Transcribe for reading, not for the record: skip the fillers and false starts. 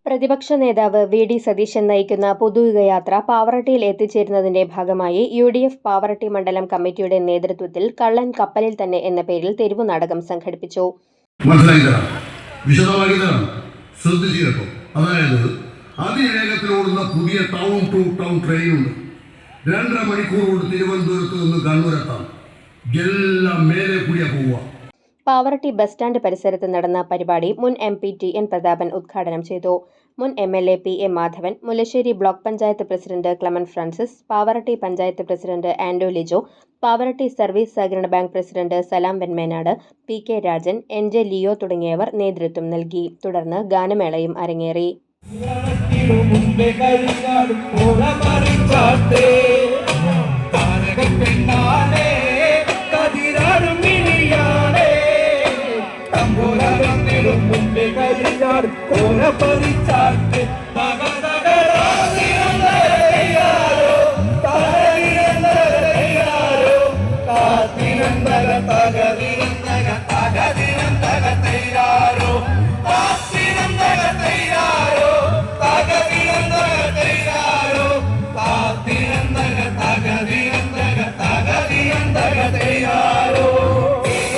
പ്രതിപക്ഷ നേതാവ് വി.ഡി. സതീശൻ നയിക്കുന്ന പുതുയുഗയാത്ര പാവറട്ടിയിൽ എത്തിച്ചേരുന്നതിന്റെ ഭാഗമായി യു.ഡി.എഫ് പാവറട്ടി മണ്ഡലം കമ്മിറ്റിയുടെ നേതൃത്വത്തിൽ കള്ളൻ കപ്പലിൽ തന്നെ എന്ന പേരിൽ തെരുവു നാടകം സംഘടിപ്പിച്ചു. അതായത് അതിവേഗത്തിലോടുന്ന പുതിയ ടൗൺ ടു ടൗൺ ട്രെയിൻ ഉണ്ട്. 2.5 മണിക്കൂർ കൊണ്ട് തിരുവനന്തപുരത്ത് നിന്ന് കണ്ണൂരെത്താം. എല്ലാം മേലെ കൂടിയാ പോവുക. പാവറട്ടി ബസ് സ്റ്റാൻഡ് പരിസരത്ത് നടന്ന പരിപാടി മുൻ MP T.N. പ്രതാപൻ ഉദ്ഘാടനം ചെയ്തു. മുൻ MLA P.A. Madhavan, Mullassery block panchayat president Clemen Francis, Pavaratty panchayat president Anto Lijo, Pavaratty service സഹകരണ bank president Salam Venmenad, P.K. Rajan, N.J. Leo തുടങ്ങിയവർ നേതൃത്വം നൽകി. തുടർന്ന് ഗാനമേളയും അരങ്ങേറി. മുമ്പേ കരിയാർ കോര പറിച്ചാട്ട്